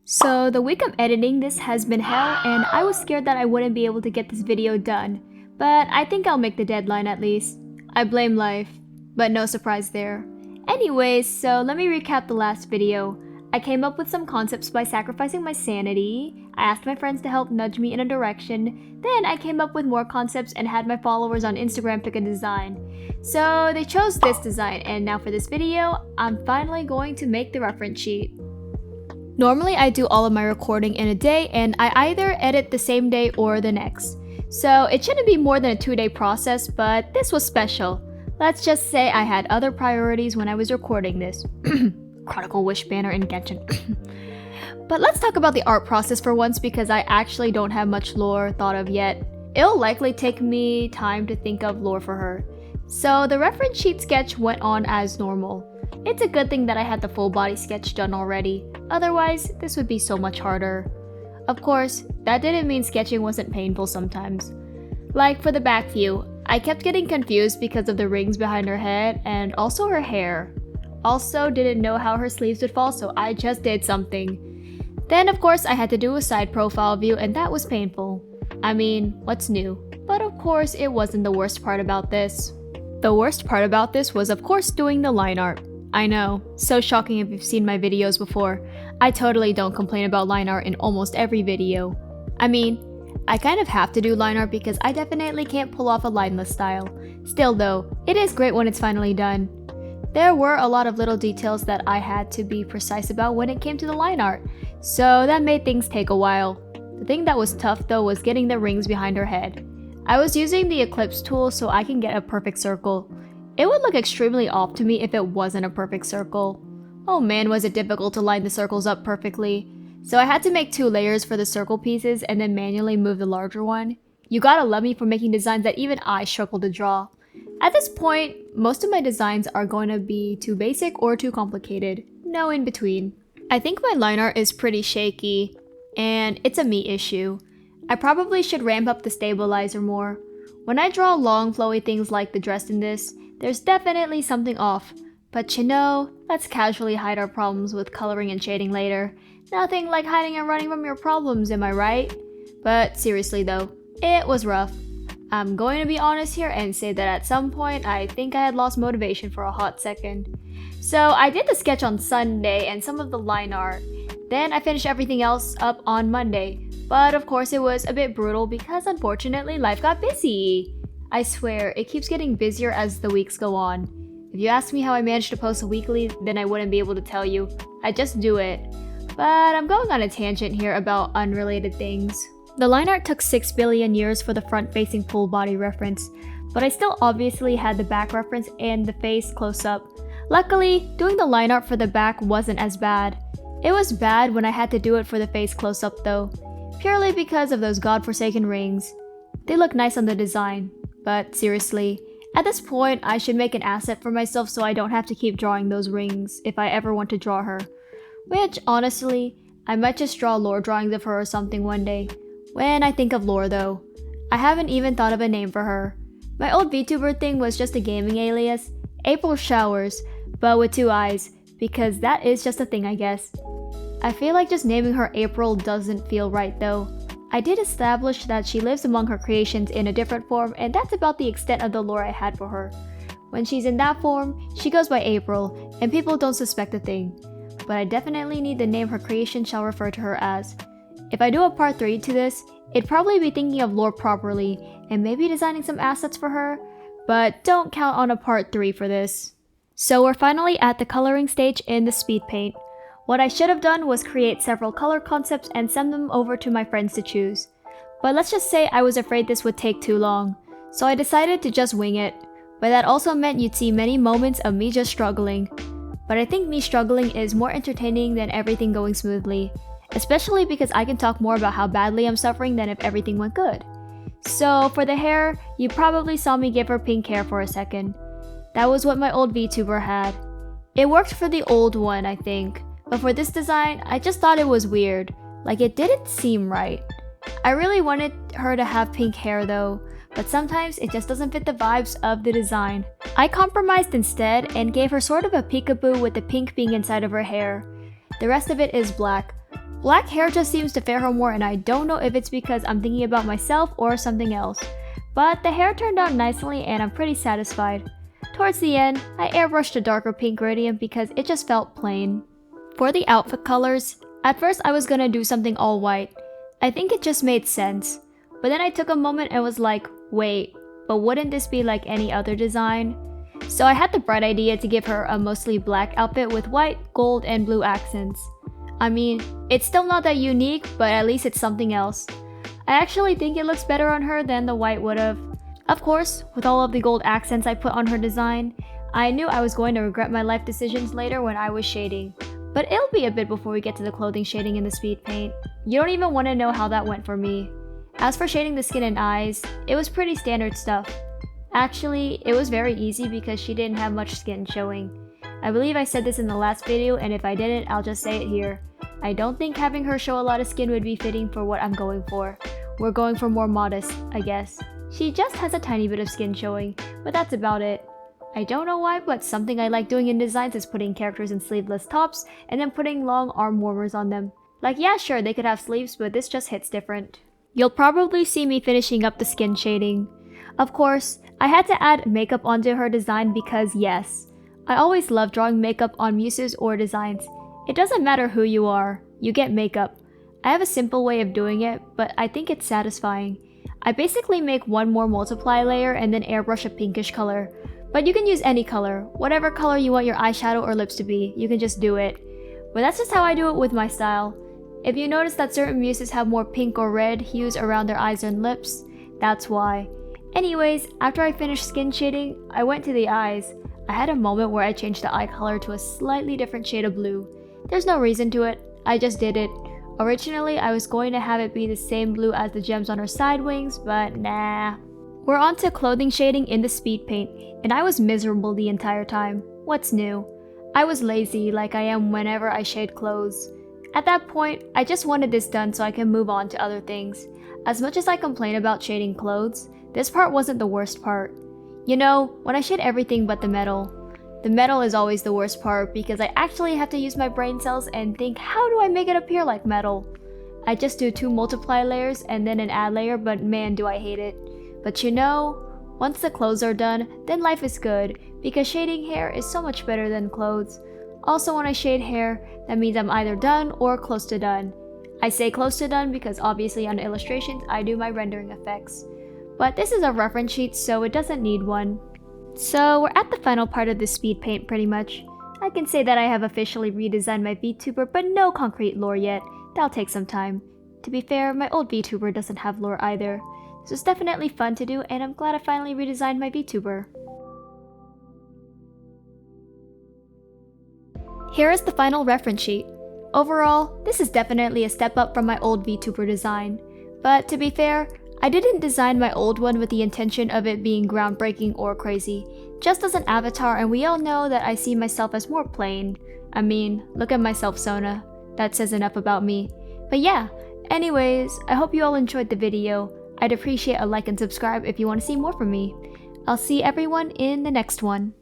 So the week of editing this has been hell, and I was scared that I wouldn't be able to get this video done. But I think I'll make the deadline at least. I blame life, but no surprise there. Anyways, so let me recap the last video. I came up with some concepts by sacrificing my sanity. I asked my friends to help nudge me in a direction. Then I came up with more concepts and had my followers on Instagram pick a design. So they chose this design, and now for this video, I'm finally going to make the reference sheet. Normally I do all of my recording in a day, and I either edit the same day or the next. So it shouldn't be more than a 2-day process, but this was special. Let's just say I had other priorities when I was recording this. Chronicle Wish banner in Genshin. But let's talk about the art process for once, because I actually don't have much lore thought of yet. It'll likely take me time to think of lore for her. So the reference sheet sketch went on as normal. It's a good thing that I had the full body sketch done already, otherwise this would be so much harder. Of course, that didn't mean sketching wasn't painful sometimes. Like for the back view, I kept getting confused because of the rings behind her head and also her hair. Also didn't know how her sleeves would fall, so I just did something. Then of course I had to do a side profile view, and that was painful. I mean, what's new? But of course it wasn't the worst part about this. The worst part about this was of course doing the line art. I know, so shocking if you've seen my videos before. I totally don't complain about line art in almost every video. I mean, I kind of have to do line art because I definitely can't pull off a lineless style. Still though, it is great when it's finally done. There were a lot of little details that I had to be precise about when it came to the line art, so that made things take a while. The thing that was tough though was getting the rings behind her head. I was using the ellipse tool so I can get a perfect circle. It would look extremely off to me if it wasn't a perfect circle. Oh man, was it difficult to line the circles up perfectly. So I had to make 2 layers for the circle pieces and then manually move the larger one. You gotta love me for making designs that even I struggle to draw. At this point, most of my designs are going to be too basic or too complicated. No in between. I think my line art is pretty shaky, and it's a me issue. I probably should ramp up the stabilizer more. When I draw long flowy things like the dress in this, there's definitely something off. But you know, let's casually hide our problems with coloring and shading later. Nothing like hiding and running from your problems, am I right? But seriously though, it was rough. I'm going to be honest here and say that at some point I think I had lost motivation for a hot second. So I did the sketch on Sunday and some of the line art. Then I finished everything else up on Monday. But of course it was a bit brutal because unfortunately life got busy. I swear, it keeps getting busier as the weeks go on. If you ask me how I managed to post a weekly, then I wouldn't be able to tell you. I just do it. But I'm going on a tangent here about unrelated things. The line art took 6 billion years for the front-facing full body reference, but I still obviously had the back reference and the face close up. Luckily, doing the line art for the back wasn't as bad. It was bad when I had to do it for the face close up though, purely because of those godforsaken rings. They look nice on the design. But seriously, at this point, I should make an asset for myself so I don't have to keep drawing those rings if I ever want to draw her. Which, honestly, I might just draw lore drawings of her or something one day. When I think of lore though, I haven't even thought of a name for her. My old vTuber thing was just a gaming alias, April Showers, but with 2 eyes, because that is just a thing I guess. I feel like just naming her April doesn't feel right though. I did establish that she lives among her creations in a different form, and that's about the extent of the lore I had for her. When she's in that form, she goes by April, and people don't suspect a thing. But I definitely need the name her creation shall refer to her as. If I do a part 3 to this, it'd probably be thinking of lore properly, and maybe designing some assets for her, but don't count on a part 3 for this. So we're finally at the coloring stage in the speed paint. What I should have done was create several color concepts and send them over to my friends to choose. But let's just say I was afraid this would take too long, so I decided to just wing it. But that also meant you'd see many moments of me just struggling. But I think me struggling is more entertaining than everything going smoothly, especially because I can talk more about how badly I'm suffering than if everything went good. So for the hair, you probably saw me give her pink hair for a second. That was what my old VTuber had. It worked for the old one, I think. But for this design, I just thought it was weird. Like it didn't seem right. I really wanted her to have pink hair though, but sometimes it just doesn't fit the vibes of the design. I compromised instead and gave her sort of a peekaboo with the pink being inside of her hair. The rest of it is black. Black hair just seems to fit her more, and I don't know if it's because I'm thinking about myself or something else. But the hair turned out nicely and I'm pretty satisfied. Towards the end, I airbrushed a darker pink gradient because it just felt plain. For the outfit colors, at first I was gonna do something all white. I think it just made sense. But then I took a moment and was like, wait, but wouldn't this be like any other design? So I had the bright idea to give her a mostly black outfit with white, gold, and blue accents. I mean, it's still not that unique, but at least it's something else. I actually think it looks better on her than the white would've. Of course, with all of the gold accents I put on her design, I knew I was going to regret my life decisions later when I was shading. But it'll be a bit before we get to the clothing shading in the speed paint. You don't even want to know how that went for me. As for shading the skin and eyes, it was pretty standard stuff. Actually, it was very easy because she didn't have much skin showing. I believe I said this in the last video, and if I didn't, I'll just say it here. I don't think having her show a lot of skin would be fitting for what I'm going for. We're going for more modest, I guess. She just has a tiny bit of skin showing, but that's about it. I don't know why, but something I like doing in designs is putting characters in sleeveless tops and then putting long arm warmers on them. Like, yeah, sure, they could have sleeves, but this just hits different. You'll probably see me finishing up the skin shading. Of course, I had to add makeup onto her design because yes, I always love drawing makeup on muses or designs. It doesn't matter who you are, you get makeup. I have a simple way of doing it, but I think it's satisfying. I basically make one more multiply layer and then airbrush a pinkish color. But you can use any color, whatever color you want your eyeshadow or lips to be, you can just do it. But that's just how I do it with my style. If you notice that certain muses have more pink or red hues around their eyes and lips, that's why. Anyways, after I finished skin shading, I went to the eyes. I had a moment where I changed the eye color to a slightly different shade of blue. There's no reason to it, I just did it. Originally, I was going to have it be the same blue as the gems on her side wings, but nah. We're on to clothing shading in the speed paint, and I was miserable the entire time. What's new? I was lazy like I am whenever I shade clothes. At that point, I just wanted this done so I can move on to other things. As much as I complain about shading clothes, this part wasn't the worst part. You know, when I shade everything but the metal is always the worst part because I actually have to use my brain cells and think, how do I make it appear like metal? I just do 2 multiply layers and then an add layer, but man do I hate it. But you know, once the clothes are done, then life is good because shading hair is so much better than clothes. Also, when I shade hair, that means I'm either done or close to done. I say close to done because obviously on illustrations I do my rendering effects. But this is a reference sheet, so it doesn't need one. So we're at the final part of the speed paint pretty much. I can say that I have officially redesigned my vTuber, but no concrete lore yet. That'll take some time. To be fair, my old vTuber doesn't have lore either. This was definitely fun to do, and I'm glad I finally redesigned my vTuber. Here is the final reference sheet. Overall, this is definitely a step up from my old vTuber design. But to be fair, I didn't design my old one with the intention of it being groundbreaking or crazy, just as an avatar, and we all know that I see myself as more plain. I mean, look at myself, Sona. That says enough about me. But yeah, anyways, I hope you all enjoyed the video. I'd appreciate a like and subscribe if you want to see more from me. I'll see everyone in the next one.